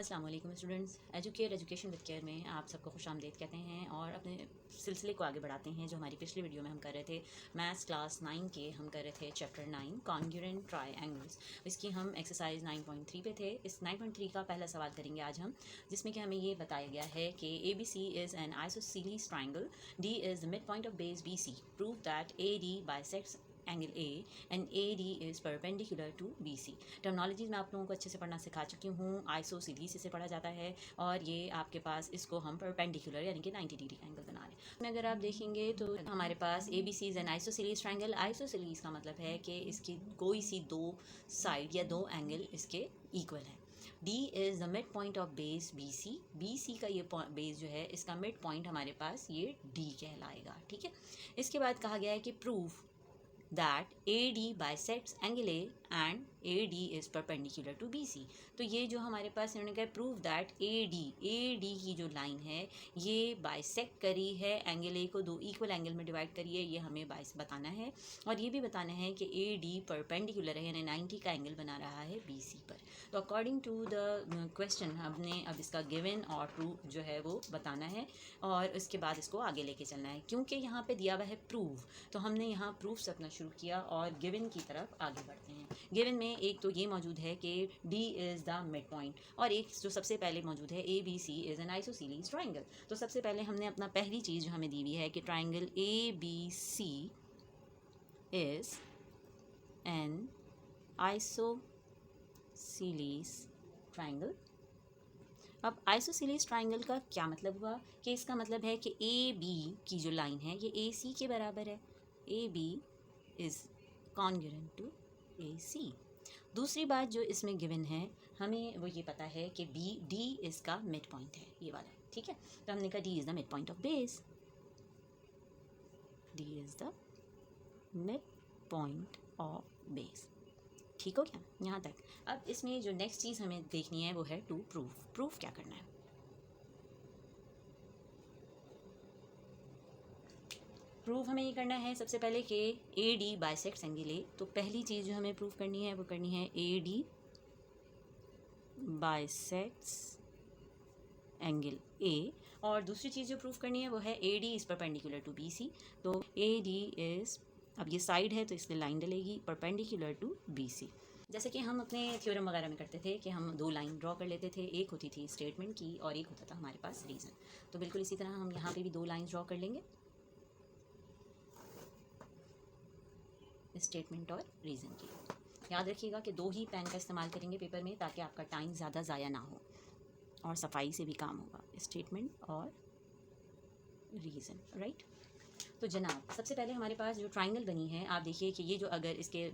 अस्सलाम वालेकुम students. Education with care में आप सबको खुशामदीद कहते हैं और अपने सिलसिले को आगे बढ़ाते हैं। जो हमारी पिछली वीडियो में हम कर रहे थे मैथ्स क्लास 9 के, हम कर रहे थे चैप्टर 9 कॉन्ग्रुएंट ट्रायंगल्स। इसकी हम एक्सरसाइज 9.3 पे थे। इस 9.3 का पहला सवाल करेंगे आज हम, जिसमें कि हमें ये बताया गया है कि ABC is an isosceles triangle, D is the mid point of base BC, prove that AD bisects angle A and AD is perpendicular to BC। Terminologies मैं आप लोगों को अच्छे से पढ़ना सिखा चुकी हूँ। आइसोसेलेस इसे पढ़ा जाता है और ये आपके पास इसको हम परपेंडिकुलर यानी कि 90 डिग्री एंगल बना रहे हैं। अगर आप देखेंगे तो हमारे पास ABC is an isosceles triangle. Isosceles का मतलब है कि इसकी कोई सी दो साइड या दो एंगल इसके इक्वल है। D is the mid point of base BC। BC का ये बेस जो है, इसका मिड पॉइंट हमारे पास ये D कहलाएगा। ठीक है, इसके बाद कहा गया है कि proof that AD bisects angle A and AD is perpendicular to BC। तो ये जो हमारे पास इन्होंने कहा प्रूव दैट AD की जो लाइन है ये बाइसेक्ट करी है एंगल A को, दो इक्वल एंगल में डिवाइड करी है, ये हमें बताना है। और ये भी बताना है कि AD परपेंडिकुलर है यानी 90 का एंगल बना रहा है BC पर। तो अकॉर्डिंग टू द क्वेश्चन हमने अब इसका गिवन और प्रूफ जो है वो बताना है और उसके बाद इसको आगे लेके चलना है। क्योंकि यहाँ पे दिया हुआ है प्रूव, तो हमने यहाँ प्रूफ से अपना शुरू किया और गिवन की तरफ आगे बढ़ते हैं। गिवन में एक तो ये मौजूद है कि D is the mid point, और एक जो सबसे पहले मौजूद है ABC is an isosceles triangle. तो सबसे पहले हमने अपना पहली चीज़ जो हमें दी हुई है कि triangle ABC is an isosceles triangle. अब आइसोसेलेस ट्रायंगल का क्या मतलब हुआ कि इसका मतलब है कि AB की जो लाइन है ये AC के बराबर है। AB is congruent to AC। दूसरी बात जो इसमें गिवन है हमें वो ये पता है कि D इसका मिड पॉइंट है, ये वाला। ठीक है, तो हमने कहा D is the mid point of base. D is the mid point of base. ठीक हो गया यहाँ तक। अब इसमें जो नेक्स्ट चीज़ हमें देखनी है वो है टू प्रूफ। प्रूफ क्या करना है? प्रूफ हमें ये करना है सबसे पहले कि AD बाइसेक्ट्स एंगल A। तो पहली चीज़ जो हमें प्रूफ करनी है वो करनी है AD बाइसेक्ट्स एंगल A, और दूसरी चीज़ जो प्रूफ करनी है वो है AD is perpendicular to BC। तो AD इज़, अब ये साइड है तो इसलिए लाइन डलेगी, परपेंडिकुलर टू BC। जैसे कि हम अपने थ्योरम वगैरह में करते थे कि हम दो लाइन ड्रॉ कर लेते थे, एक होती थी स्टेटमेंट की और एक होता था हमारे पास रीज़न। तो बिल्कुल इसी तरह हम यहाँ पे भी दो लाइन ड्रॉ कर लेंगे, स्टेटमेंट और रीज़न की। याद रखिएगा कि दो ही पेन का इस्तेमाल करेंगे पेपर में ताकि आपका टाइम ज़्यादा ज़ाया ना हो और सफाई से भी काम होगा। स्टेटमेंट और रीज़न, राइट। तो जनाब सबसे पहले हमारे पास जो ट्रायंगल बनी है, आप देखिए कि ये जो अगर इसके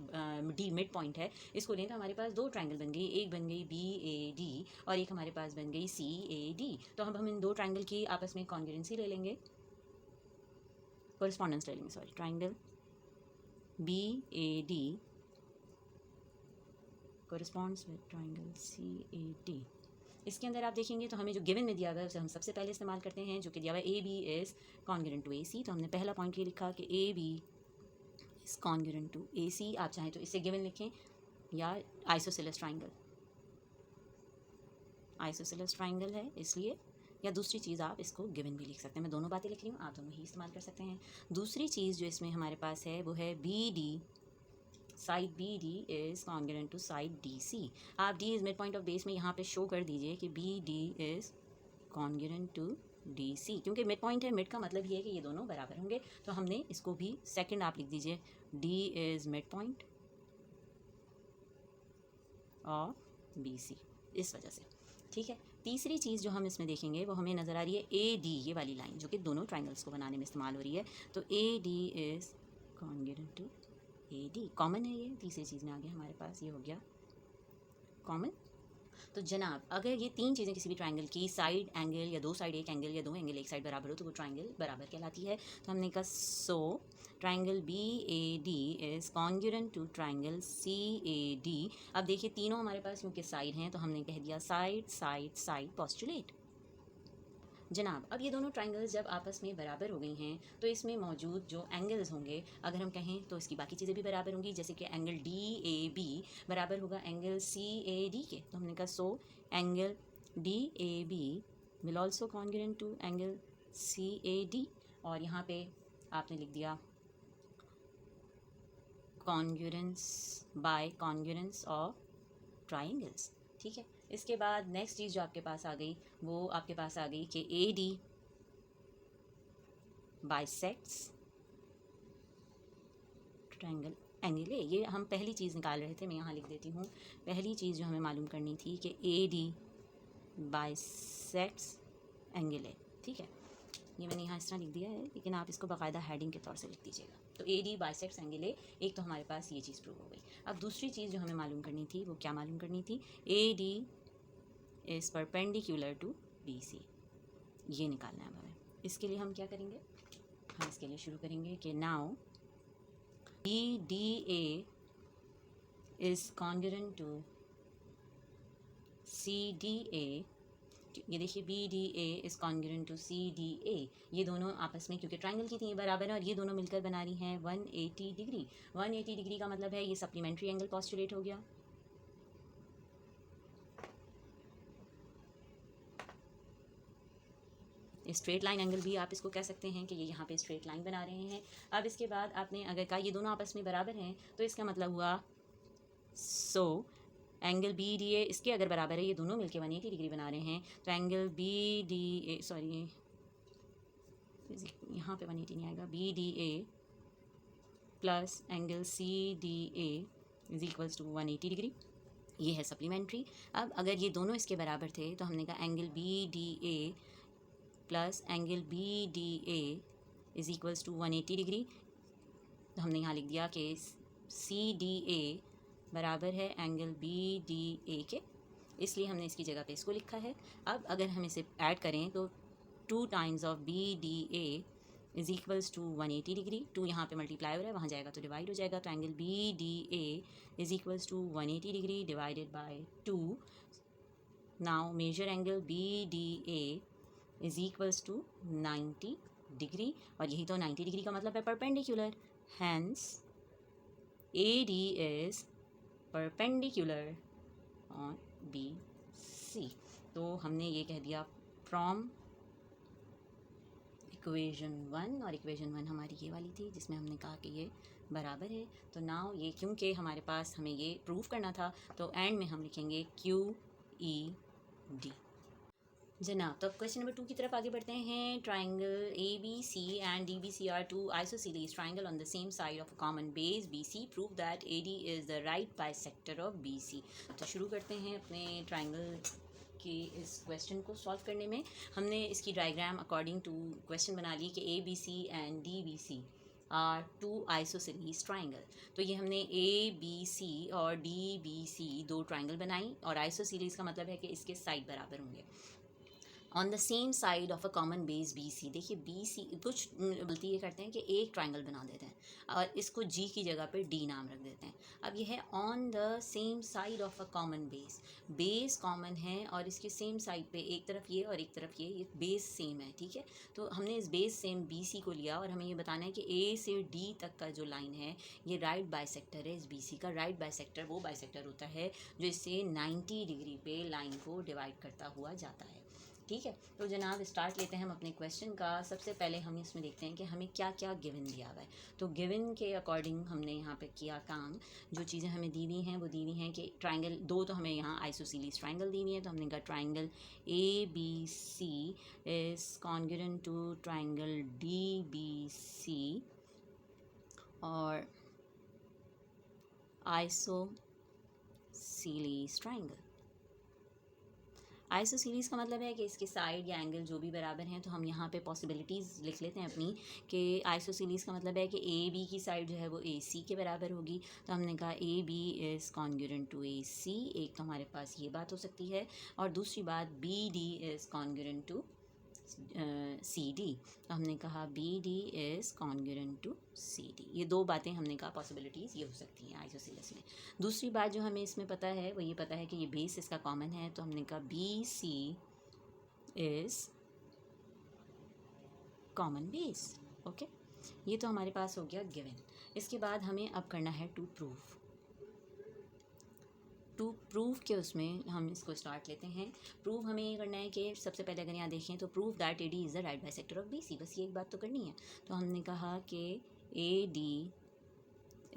D मिड पॉइंट है इसको लें तो हमारे पास दो ट्रायंगल बन गई। एक बन गई BAD और एक हमारे पास बन गई CAD। तो अब हम इन दो ट्रायंगल की आपस में कॉन्ग्रुएंसी ले लेंगे, कोरिस्पोंडेंस ले लेंगे, sorry. Triangle BAD corresponds with triangle CAD। इसके अंदर आप देखेंगे तो हमें जो गिवन में दिया हुआ है उसे हम सबसे पहले इस्तेमाल करते हैं, जो कि दिया हुआ है AB is congruent to AC। तो हमने पहला पॉइंट ये लिखा कि AB is congruent to AC। आप चाहें तो इसे गिवन लिखें या आइसोसेलेस ट्रायंगल, आइसोसेलेस ट्रायंगल है इसलिए, या दूसरी चीज़ आप इसको गिवन भी लिख सकते हैं। मैं दोनों बातें लिख रही हूँ, आप दोनों ही इस्तेमाल कर सकते हैं। दूसरी चीज़ जो इसमें हमारे पास है वो है BD, side BD is congruent to side DC। आप D is mid point of base में यहाँ पे शो कर दीजिए कि BD is congruent to DC। क्योंकि मिड पॉइंट है, मिड का मतलब ये है कि ये दोनों बराबर होंगे। तो हमने इसको भी सेकंड आप लिख दीजिए, D is mid point of BC, इस वजह से। ठीक है, तीसरी चीज़ जो हम इसमें देखेंगे वो हमें नज़र आ रही है AD, ये वाली लाइन जो कि दोनों ट्रायंगल्स को बनाने में इस्तेमाल हो रही है। तो AD is congruent to AD, common है ये। तीसरी चीज़ में आ गया हमारे पास, ये हो गया कॉमन। तो जनाब अगर ये तीन चीज़ें किसी भी ट्रायंगल की साइड एंगल या दो साइड एक एंगल या दो एंगल एक साइड बराबर हो तो वो ट्रायंगल बराबर कहलाती है। तो हमने कहा so triangle BAD is congruent to triangle CAD। अब देखिए तीनों हमारे पास क्योंकि साइड हैं तो हमने कह दिया साइड साइड साइड पोस्टुलेट। जनाब अब ये दोनों ट्रायंगल्स जब आपस में बराबर हो गई हैं तो इसमें मौजूद जो एंगल्स होंगे अगर हम कहें तो इसकी बाकी चीज़ें भी बराबर होंगी, जैसे कि एंगल DAB बराबर होगा एंगल CAD के। तो हमने कहा so angle DAB will also congruent to angle CAD, और यहाँ पे आपने लिख दिया congruence by congruence of triangles. ठीक है, इसके बाद नेक्स्ट चीज़ जो आपके पास आ गई वो आपके पास आ गई कि AD bisects triangle angle A. ये हम पहली चीज़ निकाल रहे थे, मैं यहाँ लिख देती हूँ। पहली चीज़ जो हमें मालूम करनी थी कि AD बाइसेक्ट्स एंगल ए। ठीक है, ये मैंने यहाँ इस तरह लिख दिया है, लेकिन आप इसको बाकायदा हेडिंग के तौर से लिख दीजिएगा। तो AD बाइसेक्ट्स एंगल ए, एक तो हमारे पास ये चीज़ प्रूव हो गई। अब दूसरी चीज़ जो हमें मालूम करनी थी वो क्या मालूम करनी थी? AD is perpendicular to BC, ये निकालना है हमें। इसके लिए हम क्या करेंगे? हम इसके लिए शुरू करेंगे कि now BDA is congruent to CDA। ये देखिए BDA is congruent to CDA, ये दोनों आपस में क्योंकि ट्राइंगल की थी बराबर है और ये दोनों मिलकर बना रही हैं 180 डिग्री। 180 डिग्री का मतलब है ये सप्लीमेंट्री एंगल पॉस्टुलेट हो गया। स्ट्रेट लाइन एंगल भी आप इसको कह सकते हैं कि ये यहाँ पे स्ट्रेट लाइन बना रहे हैं। अब इसके बाद आपने अगर कहा ये दोनों आपस में बराबर हैं तो इसका मतलब हुआ एंगल BDA इसके अगर बराबर है, ये दोनों मिलके 180 डिग्री बना रहे हैं, तो एंगल BDA सॉरी यहाँ पे 180 नहीं आएगा, BDA plus angle CDA is equals to 180 degree. ये है सप्लीमेंट्री। अब अगर ये दोनों इसके बराबर थे तो हमने कहा angle BDA plus angle BDA is equals to 180 degree. तो हमने यहाँ लिख दिया कि CDA बराबर है एंगल BDA के, इसलिए हमने इसकी जगह पे इसको लिखा है। अब अगर हम इसे ऐड करें तो 2 times of BDA is equals to 180 degree. 2 यहाँ पे मल्टीप्लाई हो रहा है, वहाँ जाएगा तो डिवाइड हो जाएगा। तो angle BDA is equals to 180 degree divided by 2। Now major angle BDA is equals to 90 degree, और यही तो 90 डिग्री का मतलब है perpendicular. Hence AD is perpendicular on BC। तो हमने ये कह दिया फ्रॉम इक्वेशन 1, और इक्वेशन 1 हमारी ये वाली थी जिसमें हमने कहा कि ये बराबर है। तो नाउ ये क्योंकि हमारे पास हमें ये प्रूफ करना था तो एंड में हम लिखेंगे QED। जनाब, तो क्वेश्चन नंबर 2 की तरफ आगे बढ़ते हैं। Triangle ABC and DBC are two isosceles triangle on the same side of a common base BC। Prove that AD is the right bisector of BC। तो शुरू करते हैं अपने ट्राइंगल के इस क्वेश्चन को सॉल्व करने में। हमने इसकी डायग्राम अकॉर्डिंग टू क्वेश्चन बना ली कि ABC and DBC are two isosceles triangle. तो ये हमने ABC और DBC दो ट्राइंगल बनाई, और आइसोसेलेस का मतलब है कि इसके साइड बराबर होंगे on the same side of a common base BC। देखिए BC कुछ गलती ये करते हैं कि एक ट्राइंगल बना देते हैं और इसको G की जगह पर D नाम रख देते हैं। अब ये है on the same side of a common base, base common है और इसके सेम साइड पे एक तरफ ये और एक तरफ ये बेस सेम है। ठीक है, तो हमने इस बेस सेम BC को लिया और हमें ये बताना है कि A से D तक का जो लाइन है ये राइट बाइसेक्टर है। इस BC का राइट बाइसेक्टर वो बाइसेक्टर होता है जो इससे 90 डिग्री पे लाइन को डिवाइड करता हुआ जाता है। ठीक है, तो जनाब स्टार्ट लेते हैं हम अपने क्वेश्चन का। सबसे पहले हम इसमें देखते हैं कि हमें क्या क्या गिवन दिया हुआ है। तो गिवन के अकॉर्डिंग हमने यहाँ पे किया काम। जो चीज़ें हमें दी हुई हैं वो दी हुई हैं कि ट्राइंगल दो तो हमें यहाँ आइसोसेलेस ट्राइंगल दी हुई है, तो हमने कहा triangle ABC is congruent to triangle DBC और आइसोसेलेस ट्राइंगल। आइसोसेलेस का मतलब है कि इसके साइड या एंगल जो भी बराबर हैं। तो हम यहाँ पे पॉसिबिलिटीज़ लिख लेते हैं अपनी कि आइसोसेलेस का मतलब है कि AB की साइड जो है वो AC के बराबर होगी। तो हमने कहा AB is congruent to AC, एक तो हमारे पास ये बात हो सकती है, और दूसरी बात BD is congruent to CD। तो हमने कहा BD is congruent to CD। ये दो बातें हमने कहा पॉसिबिलिटीज़ ये हो सकती हैं आइसोसेलेस में। दूसरी बात जो हमें इसमें पता है वो ये पता है कि ये बेस इसका कॉमन है, तो हमने कहा BC is common base. Okay, ये तो हमारे पास हो गया गिवन। इसके बाद हमें अब करना है टू प्रूफ। टू प्रूव के उसमें हम इसको स्टार्ट लेते हैं। प्रूव हमें ये करना है कि सबसे पहले अगर यहाँ देखें तो prove that A D is the right bisector of B C, बस ये एक बात तो करनी है। तो हमने कहा कि A D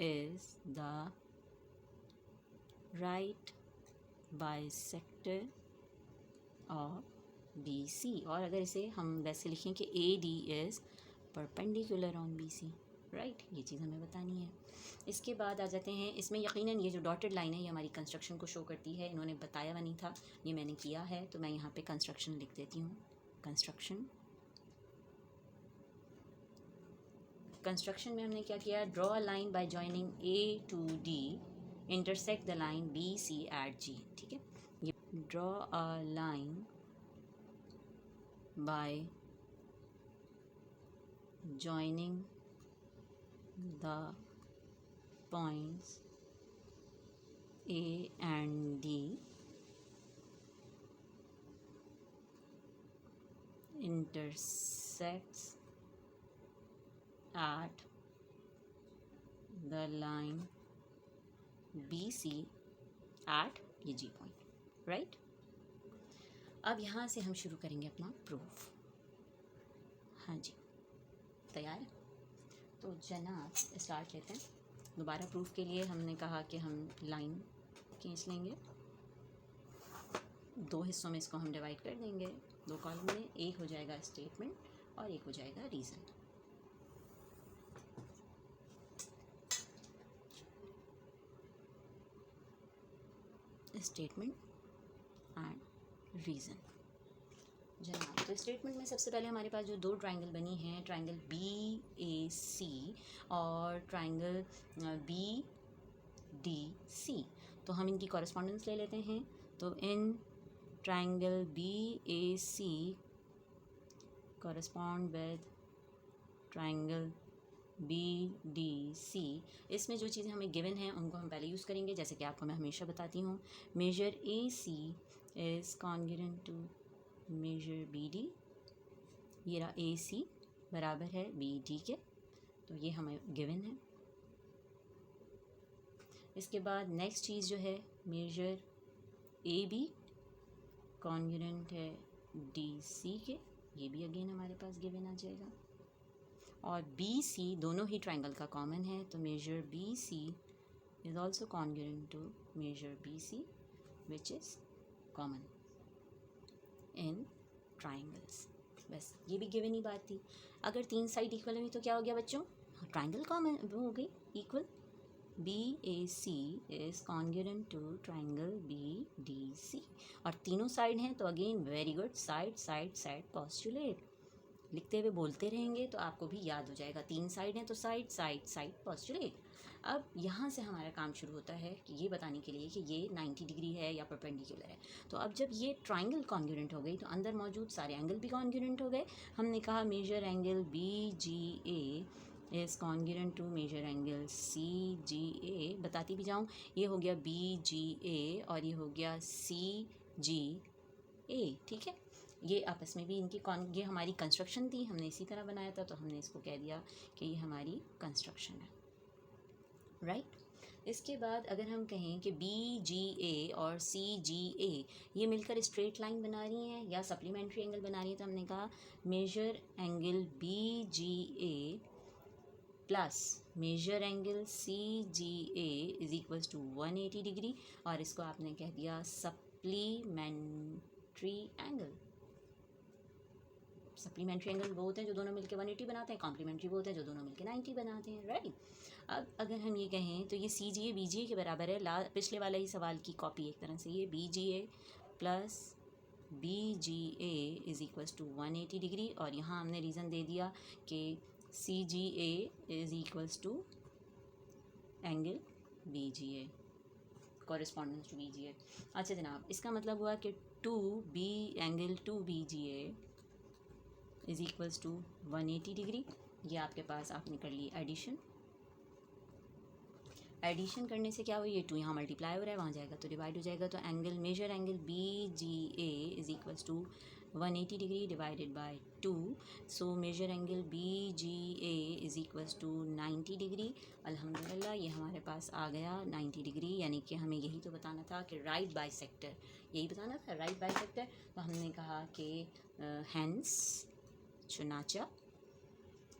is the right bisector of B C, और अगर इसे हम वैसे लिखें कि A D is perpendicular on B C, right, ये चीज़ हमें बतानी है। इसके बाद आ जाते हैं, इसमें यकीनन ये जो डॉटेड लाइन है ये हमारी कंस्ट्रक्शन को शो करती है। इन्होंने बताया हुआ नहीं था, ये मैंने किया है, तो मैं यहाँ पे कंस्ट्रक्शन लिख देती हूँ। कंस्ट्रक्शन में हमने क्या किया, draw a line by joining A to D intersect the line B C at G, ठीक है। ये draw a line by joining the points A and D intersects at the line BC at ये G point, right? अब यहाँ से हम शुरू करेंगे अपना प्रूफ। हाँ जी, तैयार है? तो जनाब स्टार्ट लेते हैं। दोबारा प्रूफ के लिए हमने कहा कि हम लाइन खींच लेंगे, दो हिस्सों में इसको हम डिवाइड कर देंगे, दो कॉलम में, एक हो जाएगा स्टेटमेंट और एक हो जाएगा रीज़न। स्टेटमेंट एंड रीज़न जनाब। तो स्टेटमेंट में सबसे पहले हमारे पास जो दो ट्राइंगल बनी हैं, ट्राइंगल बी ए सी और ट्राइंगल बी डी सी, तो हम इनकी कॉरेस्पॉन्डेंस ले लेते हैं। तो in triangle B A C correspond with triangle B D C, इसमें जो चीज़ें हमें गिवन हैं उनको हम पहले यूज़ करेंगे, जैसे कि आपको मैं हमेशा बताती हूँ। Major A C is congruent to major B D, ये रहा ए सी बराबर है बी डी के, तो ये हमें गिवन है। इसके बाद नेक्स्ट चीज़ जो है, मेजर ए बी कॉन्ग्रुएंट है डी सी के, ये भी अगेन हमारे पास गिवन आ जाएगा। और बी सी दोनों ही ट्राइंगल का कॉमन है, तो major B C is also congruent to major B C which is common in triangles. बस ये भी गिवन ही बात थी। अगर तीन साइड इक्वल हुई तो क्या हो गया बच्चों, ट्राइंगल कॉमन वो हो गई equal. B A C is congruent to triangle B D C, और तीनों साइड हैं तो again very good, side side side postulate, लिखते हुए बोलते रहेंगे तो आपको भी याद हो जाएगा। तीन साइड हैं तो साइड साइड साइड पोस्टुलेट। अब यहाँ से हमारा काम शुरू होता है कि ये बताने के लिए कि ये 90 डिग्री है या परपेंडिकुलर है। तो अब जब ये ट्राइंगल कॉन्ग्रुएंट हो गई तो अंदर मौजूद सारे एंगल भी कॉन्ग्रुएंट हो गए। हमने कहा major angle B G A is congruent to major angle C G A, बताती भी जाऊँ, ये हो गया बी जी ए और ये हो गया सी जी ए, ठीक है। ये आपस में भी इनकी ये हमारी कंस्ट्रक्शन थी, हमने इसी तरह बनाया था, तो हमने इसको कह दिया कि ये हमारी कंस्ट्रक्शन है, राइट। इसके बाद अगर हम कहें कि बी जी ए और सी जी ए ये मिलकर स्ट्रेट लाइन बना रही हैं या सप्लीमेंट्री एंगल बना रही है, तो हमने कहा major angle B G A plus major angle C G A is equals to 180 degree, और इसको आपने कह दिया सप्लीमेंट्री एंगल। सप्लीमेंट्री एंगल वो होते हैं जो दोनों मिलकर 180 बनाते हैं, कॉम्प्लीमेंट्री वो होते हैं जो दोनों मिलकर 90 बनाते हैं, राइट। अब अगर हम ये कहें तो ये सी जी ए बी जी ए के बराबर है, पिछले वाला ही सवाल की कॉपी एक तरह से, ये B G A plus B G A is equals to 180 degree, और यहाँ हमने रीज़न दे दिया कि C G A is equals to angle B G A, correspondence to B G A. अच्छा जनाब, इसका मतलब हुआ कि angle two B G A is equals to 180 degree. ये आपके पास आपने कर ली एडिशन। एडिशन करने से क्या हुआ, ये 2 यहाँ मल्टीप्लाई हो रहा है, वहाँ जाएगा तो डिवाइड हो जाएगा, तो angle major angle B G A is equals to 180 degree divided by 2, so major angle BGA is equals to 90 degree. अल्हम्दुलिल्लाह ये हमारे पास आ गया 90 डिग्री, यानी कि हमें यही तो बताना था कि राइट बाइसेक्टर, यही बताना था राइट बाइसेक्टर। तो हमने कहा कि हैंस चुनाचा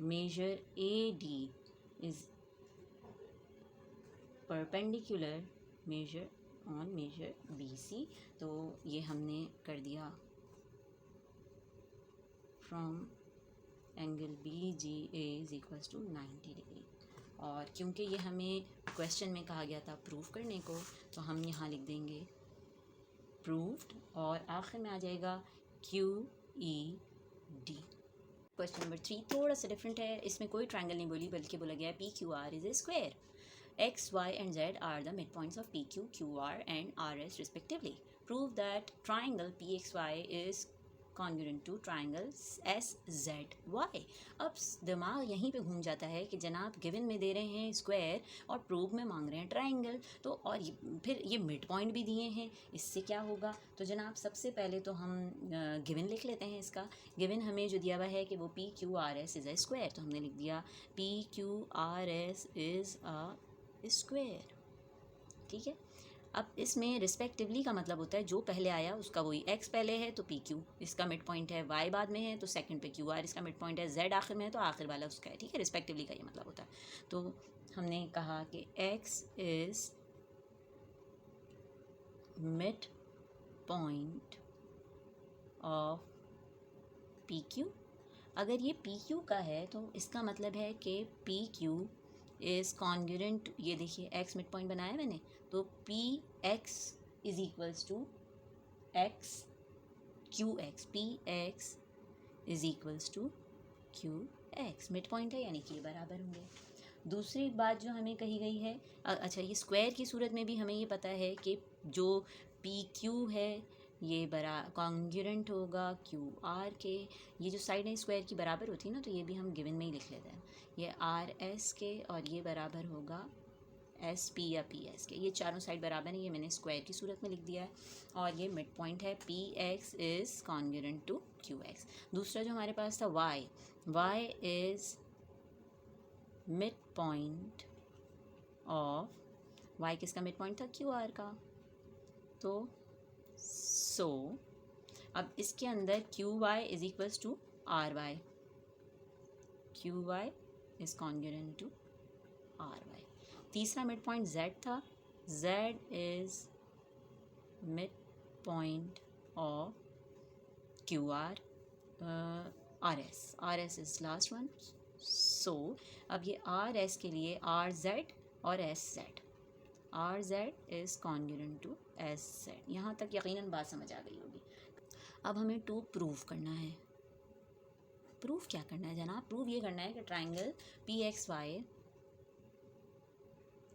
measure AD is perpendicular measure on measure BC। तो ये हमने कर दिया from angle BGA is equals to 90 degree. और क्योंकि ये हमें क्वेश्चन में कहा गया था प्रूफ करने को, तो हम यहाँ लिख देंगे प्रूव्ड, और आखिर में आ जाएगा QED। क्वेश्चन नंबर 3 थोड़ा सा डिफरेंट है, इसमें कोई ट्रायंगल नहीं बोली बल्कि बोला गया PQR is a square. X, Y and Z are the midpoints of PQ, QR and RS respectively. Prove that triangle PXY is congruent to triangle SZY। अब दिमाग यहीं पे घूम जाता है कि जनाब गिवन में दे रहे हैं स्क्वायर और प्रूव में मांग रहे हैं ट्राइंगल, तो और फिर ये मिड पॉइंट भी दिए हैं, इससे क्या होगा। तो जनाब सबसे पहले तो हम गिवन लिख लेते हैं। इसका गिवन हमें जो दिया हुआ है कि वो PQRS इज़ अ स्क्वायर, तो हमने लिख दिया PQRS इज़ अ स्क्वायर। ठीक है, अब इसमें रिस्पेक्टिवली का मतलब होता है जो पहले आया उसका वही, x पहले है तो PQ इसका मिड पॉइंट है, y बाद में है तो सेकंड पे QR इसका मिड पॉइंट है, z आखिर में है तो आखिर वाला उसका है। ठीक है, रिस्पेक्टिवली का ये मतलब होता है। तो हमने कहा कि x is mid point of PQ। अगर ये PQ का है तो इसका मतलब है कि PQ इज़ कॉन्ग्रुएंट, ये देखिए x मिड पॉइंट बनाया मैंने, तो PX is equals to x QX, PX is equals to QX mid point है, यानी कि ये बराबर होंगे। दूसरी बात जो हमें कही गई है, अच्छा ये स्क्वायर की सूरत में भी हमें ये पता है कि जो PQ है ये कॉन्ग्रुएंट होगा QR के, ये जो साइड है स्क्वायर की बराबर होती है ना, तो ये भी हम गिवन में ही लिख लेते हैं, ये RS के और ये बराबर होगा SP या PS के, ये चारों साइड बराबर है, ये मैंने स्क्वायर की सूरत में लिख दिया है। और ये मिड पॉइंट है PX is congruent to QX। दूसरा जो हमारे पास था Y is mid point of, Y किसका मिड पॉइंट था, QR का। तो अब इसके अंदर QY is equals to RY, QY is congruent to RY। तीसरा मिड पॉइंट Z था, Z is mid point of QR, RS is last one. So अब ये RS के लिए RZ और SZ, RZ is congruent to SZ। यहाँ तक यकीनन बात समझ आ गई होगी। अब हमें टू प्रूव करना है। प्रूफ क्या करना है जनाब, प्रूव ये करना है कि ट्राइंगल PXY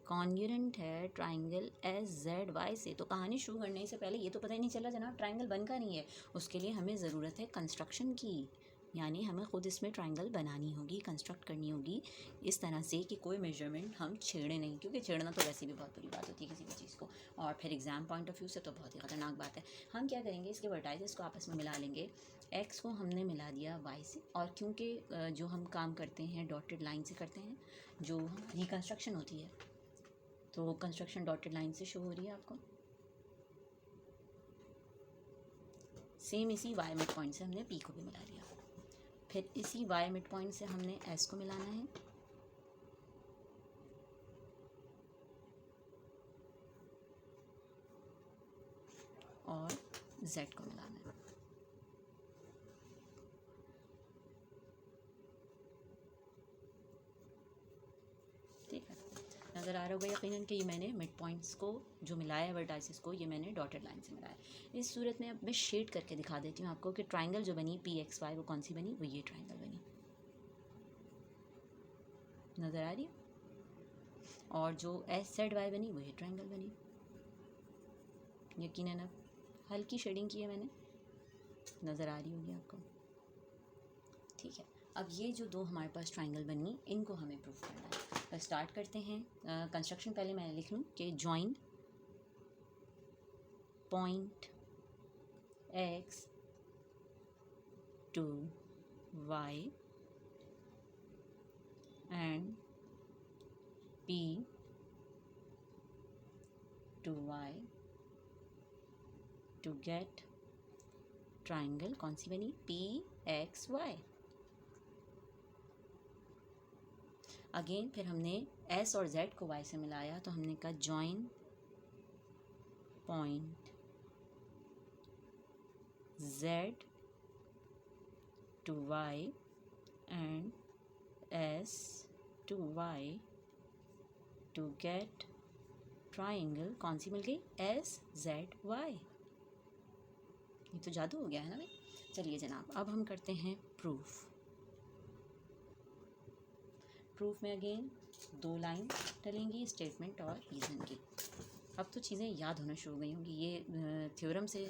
कॉन्ग्रुएंट है ट्राइंगल SZY से। तो कहानी शुरू करने से पहले ये तो पता ही नहीं चला जनाब ट्राइंगल बन का नहीं है, उसके लिए हमें ज़रूरत है कंस्ट्रक्शन की, यानी हमें ख़ुद इसमें ट्राइंगल बनानी होगी, कंस्ट्रक्ट करनी होगी इस तरह से कि कोई मेजरमेंट हम छेड़े नहीं, क्योंकि छेड़ना तो वैसे भी बहुत बुरी बात होती है किसी भी चीज़ को, और फिर एग्ज़ाम पॉइंट ऑफ व्यू से तो बहुत ही ख़तरनाक बात है। हम क्या करेंगे, इसके वर्टाइसेस को आपस में मिला लेंगे, x को हमने मिला दिया y से, और क्योंकि जो हम काम करते हैं डॉटेड लाइन से करते हैं, जो रिकन्स्ट्रक्शन होती है, तो कंस्ट्रक्शन डॉटेड लाइन से शो हो रही है आपको। सेम इसी y मिड पॉइंट से हमने p को भी मिला लिया, फिर इसी y मिड पॉइंट से हमने s को मिलाना है, और z को मिलाना है। ठीक है, नज़र आ रहा होगा यकीनन कि ये मैंने मिड पॉइंट्स को जो मिलाया है वर्टाइसेस को, ये मैंने डॉटेड लाइन से मिलाया है। इस सूरत में अब मैं शेड करके दिखा देती हूँ आपको कि ट्राइंगल जो बनी PXY वो कौन सी बनी, वो ये ट्राइंगल बनी, नज़र आ रही है, और जो SZY बनी वो ये ट्राइंगल बनी। यकीनन अब हल्की शेडिंग की है मैंने, नज़र आ रही होगी आपको। ठीक है, अब ये जो दो हमारे पास ट्राइंगल बनी, इनको हमें प्रूफ करना है। तो स्टार्ट करते हैं। कंस्ट्रक्शन पहले मैं लिख लूँ कि join point X to y and p to y to get triangle कौन सी बनी, पी एक्स वाई। अगेन फिर हमने एस और जेड को वाई से मिलाया तो हमने कहा join point Z to Y and S to Y to get triangle कौन सी मिल गई, एस जेड वाई। ये तो जादू हो गया है ना भाई। चलिए जनाब, अब हम करते हैं प्रूफ। प्रूफ में अगेन 2 लाइन डलेंगी, स्टेटमेंट और रीज़न की। अब तो चीज़ें याद होना शुरू हो गई होंगी। ये थ्योरम से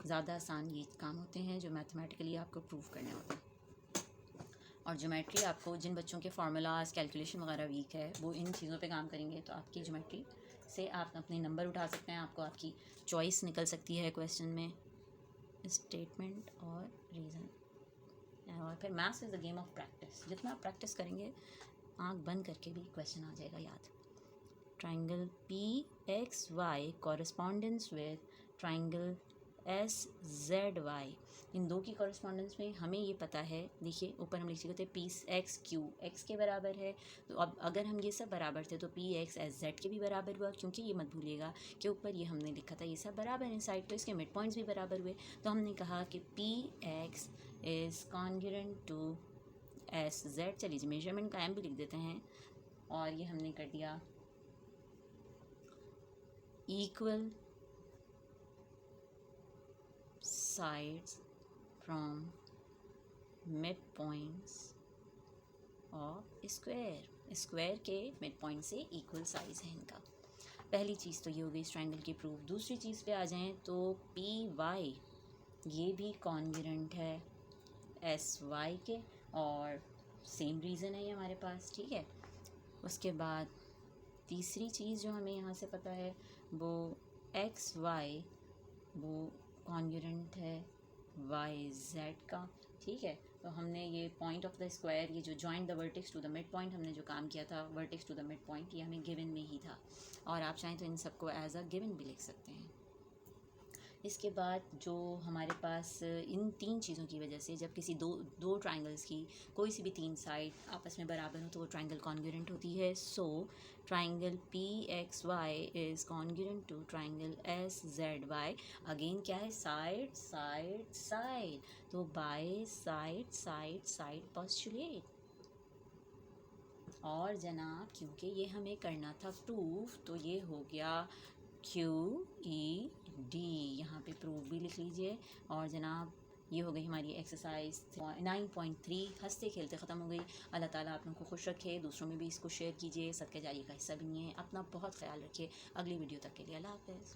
ज़्यादा आसान ये काम होते हैं जो मैथमेटिकली आपको प्रूफ करने होते हैं। और ज्योमेट्री, आपको जिन बच्चों के फार्मूलाज कैलकुलेशन वगैरह वीक है वो इन चीज़ों पे काम करेंगे तो आपकी ज्योमेट्री से आप अपने नंबर उठा सकते हैं, आपको आपकी चॉइस निकल सकती है क्वेश्चन में। स्टेटमेंट और रीज़न। और फिर maths is the game of practice. जितना आप प्रैक्टिस करेंगे आंख बंद करके भी क्वेश्चन आ जाएगा याद। Triangle P X Y correspondence with triangle S Z Y. इन दो की कॉरस्पॉन्डेंस में हमें ये पता है, देखिए ऊपर हम लिख चुके थे पी एक्स क्यू एक्स के बराबर है। तो अब अगर हम ये सब बराबर थे तो पी एक्स एस जेड के भी बराबर हुआ, क्योंकि ये मत भूलिएगा कि ऊपर ये हमने लिखा था ये सब बराबर है साइड, तो इसके मिड पॉइंट्स भी बराबर हुए। तो हमने कहा कि P X is congruent to S Z. चलिए मेजरमेंट का एम भी लिख देते हैं। और ये हमने कर दिया equal sides from midpoints of square। Square के मिड पॉइंट से इक्वल साइज है इनका। पहली चीज़ तो ये हो गई इस ट्राइंगल की प्रूफ। दूसरी चीज़ पे आ जाएं तो पी वाई ये भी कॉन्ग्रुएंट है एस वाई के, और सेम रीज़न है ये हमारे पास, ठीक है। उसके बाद तीसरी चीज़ जो हमें यहाँ से पता है वो एक्स वाई वो कॉन्ग्रुएंट है वाई जेड का, ठीक है। तो हमने ये पॉइंट ऑफ द स्क्वायर, ये जो joint the vertex to the mid point हमने जो काम किया था, vertex to the mid point, ये हमें गिवन में ही था। और आप चाहें तो इन सबको एज अ गिवन भी लिख सकते हैं। इसके बाद जो हमारे पास इन 3 चीज़ों की वजह से जब किसी दो ट्राइंगल्स की कोई सी भी 3 साइड आपस में बराबर हो तो वो ट्राइंगल कॉन्ग्रुएंट होती है। So triangle P X Y is congruent to triangle S Z Y. Again क्या है, साइड साइड साइड, तो by side side side postulate. और जनाब क्योंकि ये हमें करना था प्रूफ तो ये हो गया QED, यहाँ पे प्रूफ भी लिख लीजिए। और जनाब ये हो गई हमारी एक्सरसाइज 9.3। हंसते खेलते ख़त्म हो गई। अल्लाह ताला आप लोगों को खुश रखे, दूसरों में भी इसको शेयर कीजिए, सदका जारी का हिस्सा बनिए। अपना बहुत ख्याल रखिए। अगली वीडियो तक के लिए अल्लाह हाफ़िज़।